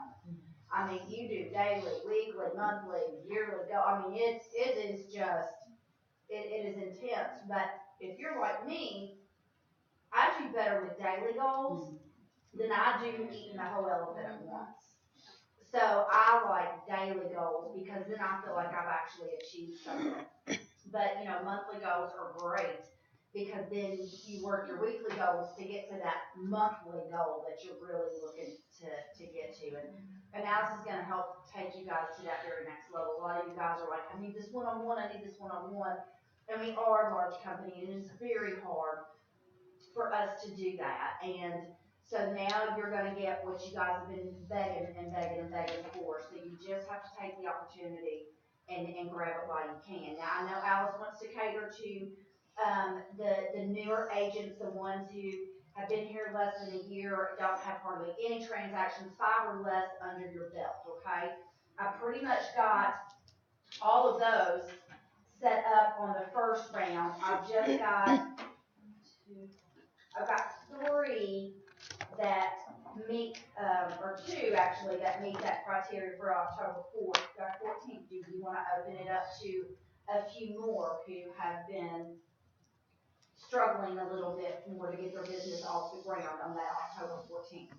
I mean, you do daily, weekly, monthly, yearly, I mean, it is just, it is intense. But if you're like me, I do better with daily goals than I do eating the whole elephant at once. So I like daily goals because then I feel like I've actually achieved something. But, you know, monthly goals are great because then you work your weekly goals to get to that monthly goal that you're really looking to get to. And Alice is gonna help take you guys to that very next level. A lot of you guys are like, I need this one-on-one, I need this one-on-one. And we are a large company and it's very hard for us to do that. And so now you're gonna get what you guys have been begging for. So you just have to take the opportunity and grab it while you can. Now, I know Alice wants to cater to, the newer agents, the ones who have been here less than a year, don't have hardly any transactions, 5 or less under your belt, okay? I pretty much got all of those set up on the first round. I've just got I've got 3 that meet, or 2 actually, that meet that criteria for October 4th, 14th. Do you want to open it up to a few more who have been struggling a little bit more to get their business off the ground on that October 14th?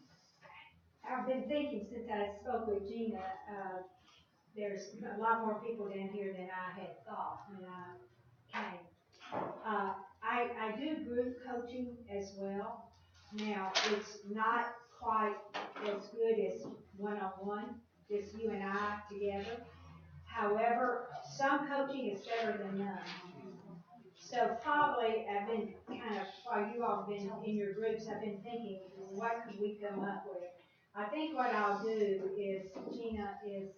I've been thinking since I spoke with Gina, there's a lot more people down here than I had thought when I came. I do group coaching as well. Now, it's not quite as good as one-on-one, just you and I together. However, some coaching is better than none. So probably I've been kind of, while you all have been in your groups, I've been thinking, what could we come up with? I think what I'll do is, Gina, is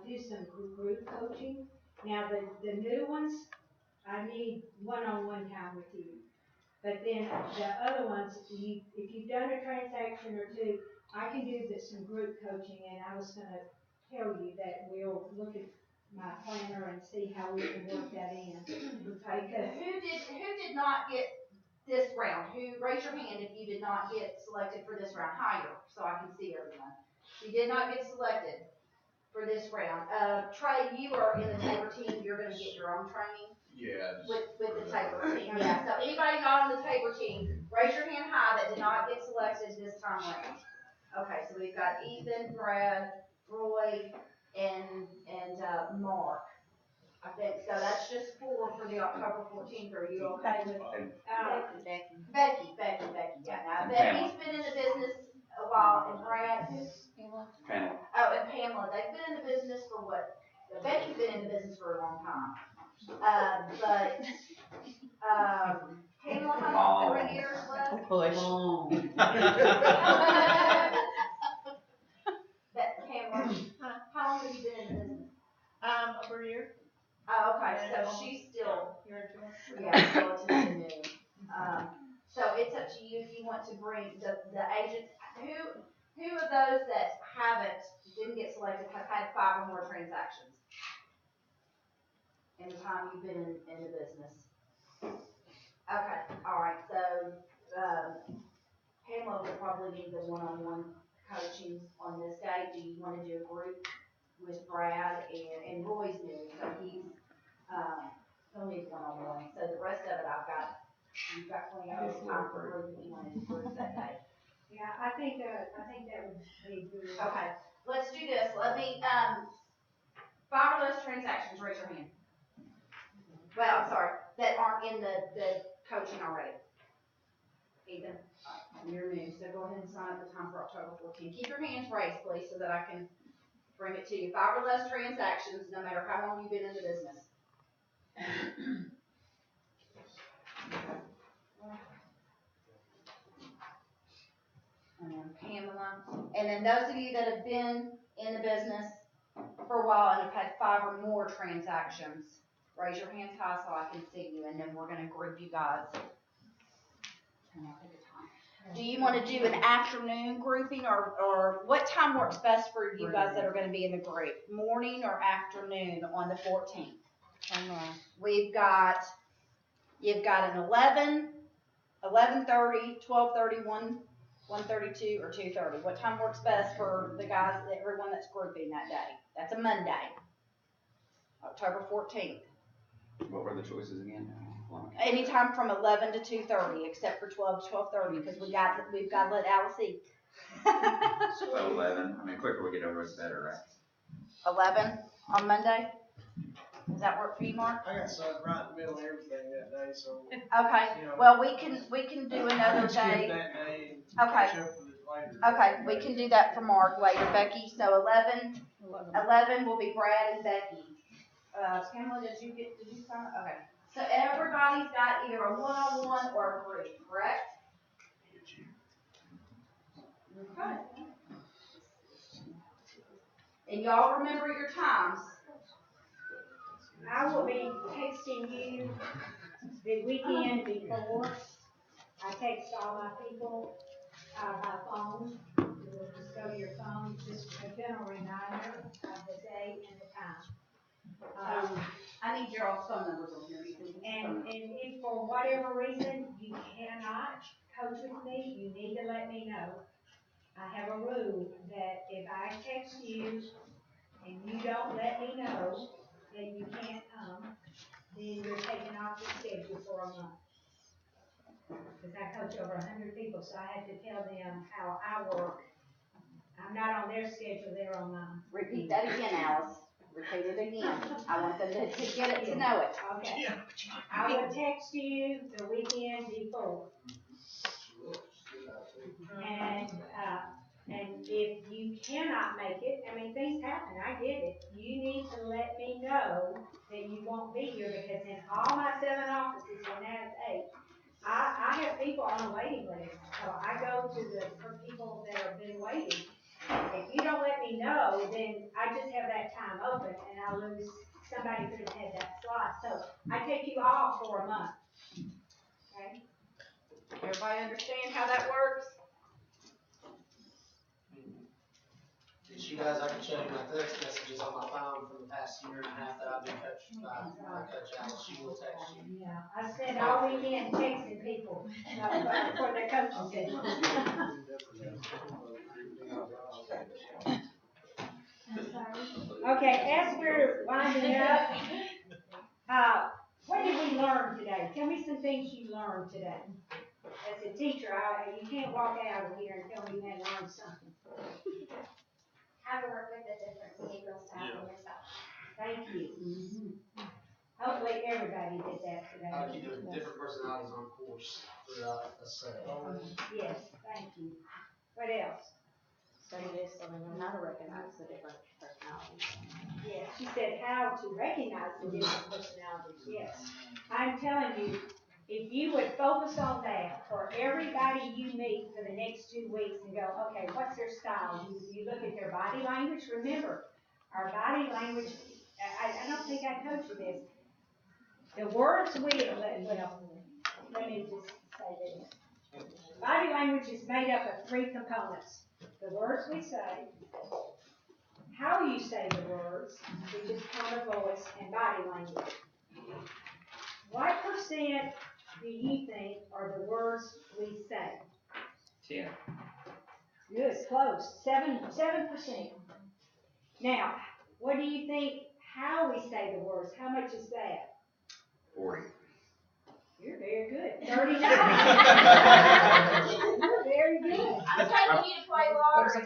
do some group coaching. Now, the new ones, I need one-on-one time with you. But then the other ones, if you've done a transaction or 2, I can do some group coaching, and I was gonna tell you that we'll look at my planner and see how we can work that in. Okay, who did not get this round? Raise your hand if you did not get selected for this round, higher, so I can see everyone. You did not get selected for this round. Trey, you are in the Tabor team, you're gonna get your own training Yeah. with the Tabor team. Yeah, so anybody not on the Tabor team, raise your hand high that did not get selected this time around. Okay, so we've got Ethan, Brad, Roy, and Mark. I think, so that's just 4 for the October 14th, are you okay with? Becky, yeah, now Becky's been in the business a while, and Brad, Pamela. oh, and Pamela, they've been in the business for what? Becky's been in the business for a long time. But, Pamela, how long, 3 years left? That, Pamela, how long have you been in the business? Over a year. Oh, okay, so she's still, yeah, relatively new. So it's up to you if you want to bring the agents, who of those that didn't get selected have had 5 or more transactions in the time you've been in the business? Okay, all right, so, Pamela will probably need the one-on-one coaching on this day. Do you want to do a group with Brad and Roy's new, so he'll need one-on-one. So the rest of it you've got plenty of time for group if you want to do groups that day. Yeah, I think that would be good. Okay, let's do this. Let me, 5 of those transactions, raise your hand. Well, I'm sorry, that aren't in the coaching already. Ethan, you're new, so go ahead and sign up the time for October 14th. Keep your hands raised, please, so that I can bring it to you. 5 or less transactions, no matter how long you've been in the business. And then Pamela, and then those of you that have been in the business for a while and have had 5 or more transactions, raise your hands high so I can see you, and then we're gonna group you guys. Do you wanna do an afternoon grouping, or what time works best for you guys that are gonna be in the group? Morning or afternoon on the 14th? You've got an 11, 11:30, 12:30, 1:32, or 2:30. What time works best for the guys, everyone that's grouping that day? That's a Monday, October 14th. What were the choices again? Anytime from 11 to 2:30, except for 12 to 12:30, because we've got to let Alice eat. So 11, I mean, quicker we get over it, the better, right? 11 on Monday? Does that work for you, Mark? I got something right in the middle of everything that day, so. Okay, well, we can do another Skip day. that day and Okay. catch up with it later. Okay, we can do that for Mark later, Becky. So 11 will be Brad and Becky. Pamela, did you sign up? Okay. So everybody's got either a one-on-one or a group, correct? Okay. And y'all remember your times. I will be texting you the weekend before. I text all my people, by phone. You'll just go to your phone, just a general reminder of the day and the time. I need your all phone numbers on here. You can And if for whatever reason you cannot coach with me, you need to let me know. I have a rule that if I text you and you don't let me know that you can't come, then you're taken off the schedule for a month. Because I coach over 100 people, so I have to tell them how I work. I'm not on their schedule, they're on mine. repeat that again, Alice. Repeat it again. I want them to get it to know it. Okay. I will text you the weekend before. And if you cannot make it, I mean, things happen, I get it. You need to let me know that you won't be here, because in all my 7 offices, and now it's 8, I have people on a waiting list. So I go to for people that have been waiting. If you don't let me know, then I just have that time open, and I lose, somebody could have had that slot. So I take you off for a month. Okay? Everybody understand how that works? You guys, I can show you my text messages on my phone from the past year and a half that I've been coached by Coach Alice. She will text you. Yeah, I spend all weekend texting people, for their coaching session. Okay, as we're winding up, what did we learn today? Tell me some things you learned today. As a teacher, you can't walk out of here and tell me you hadn't learned something. How to work with the different behavioral styles in yourself. Thank you. Hopefully everybody did that today. You do different personalities on course throughout a set. Yes, thank you. What else? Study this so they know how to recognize the different personalities. Yes, she said how to recognize the different personalities, yes. I'm telling you, if you would focus on that for everybody you meet for the next 2 weeks and go, okay, what's their style? You look at their body language. Remember, our body language, I don't think I told you this. The words let me just say this. Body language is made up of 3 components. The words we say, how you say the words, which is tone of voice, and body language. What percent do you think are the words we say? 10. Good, close. 7%. Now, what do you think how we say the words? How much is that? 40. You're very good. 39. You're very good. I'm taking you to play lottery.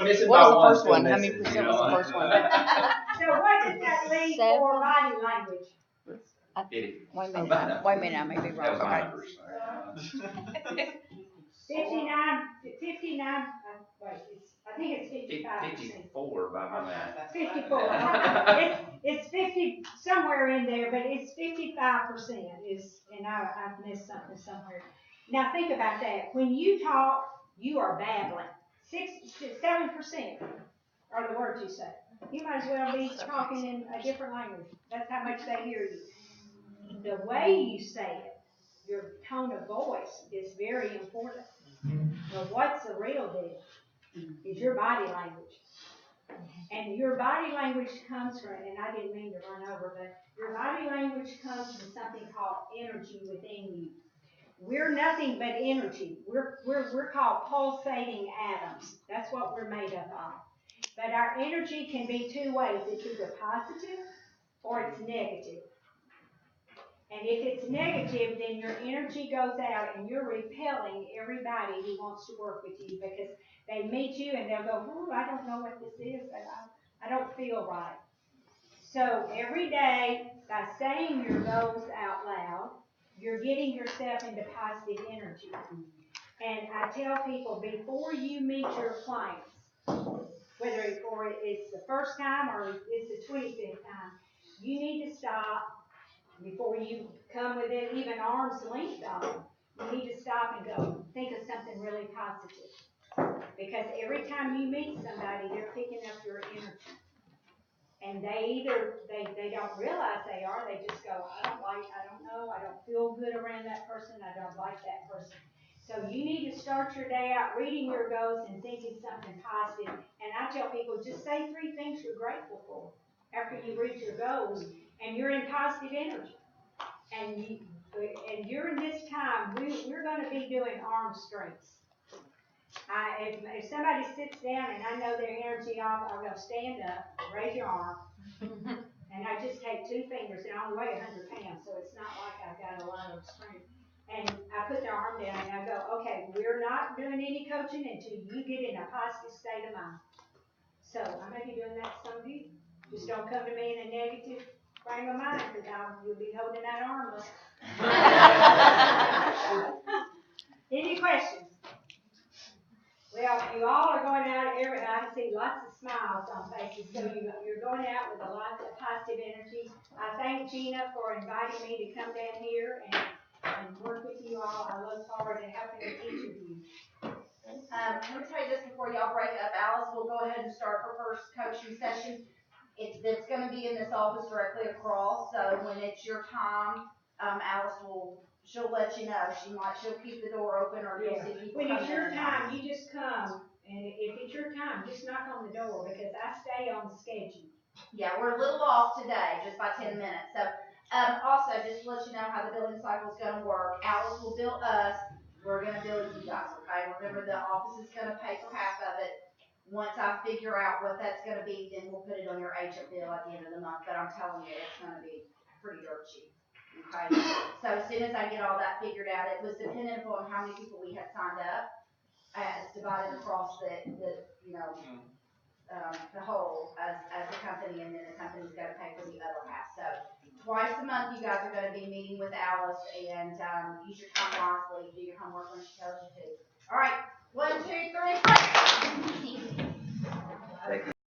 Missing What was by the one, first still one? How many missing, percent you was the know? first one? So what does that leave for body language? 50. Wait a minute, I may be That wrong, was my okay. numbers. 59, I think it's 55%. 54 by my math. 54. It's 50, somewhere in there, but it's 55% and I've missed something somewhere. Now think about that. When you talk, you are babbling. 7%. or the words you say. You might as well be talking in a different language. That's how much they hear you. The way you say it, your tone of voice is very important. But what's the real deal is your body language. And your body language comes from, and I didn't mean to run over, but your body language comes from something called energy within you. We're nothing but energy. We're called pulsating atoms. That's what we're made up of. But our energy can be two ways. It's either positive or it's negative. And if it's negative, then your energy goes out and you're repelling everybody who wants to work with you because they meet you and they'll go, ooh, I don't know what this is, but I don't feel right. So every day, by saying your goals out loud, you're getting yourself into positive energy. And I tell people, before you meet your clients, whether it's the first time or it's the 25th time, you need to stop before you come within even arm's length of them. You need to stop and go, think of something really positive. Because every time you meet somebody, they're picking up your energy. And they don't realize they are, they just go, I don't know, I don't feel good around that person, I don't like that person. So you need to start your day out reading your goals and thinking something positive. And I tell people, just say 3 things you're grateful for after you read your goals, and you're in positive energy. And during this time, we're going to be doing arm strengths. If somebody sits down and I know their energy off, I'm going to stand up, raise your arm, and I just take 2 fingers, and I only weigh 100 pounds, so it's not like I've got a lot of strength. And I put the arm down and I go, okay, we're not doing any coaching until you get in a positive state of mind. So I may be doing that to some of you. Just don't come to me in a negative frame of mind, because you'll be holding that arm up. Any questions? Well, you all are going out, I see lots of smiles on faces, so you're going out with a lot of positive energy. I thank Gina for inviting me to come down here and work with you all. I look forward to helping each of you. Let me tell you this before y'all break up. Alice will go ahead and start her first coaching session. It's going to be in this office directly across, so when it's your time, Alice she'll let you know. She'll keep the door open, or you'll see people When come it's in your and time, you just come, and if it's your time, just knock on the door, because I stay on schedule. Yeah, we're a little off today, just by 10 minutes. So, also, just to let you know how the billing cycle is going to work. Alice will bill us. We're going to bill you guys, okay? Remember, the office is going to pay for half of it. Once I figure out what that's going to be, then we'll put it on your agent bill at the end of the month. But I'm telling you, it's going to be pretty dirt cheap, okay? So as soon as I get all that figured out, it was dependent upon how many people we had signed up. It's divided across the whole as a company, and then the company's got to pay for the other half. So twice a month, you guys are going to be meeting with Alice, and use your time wisely. Do your homework when she tells you to. All right, 1, 2, 3, 4.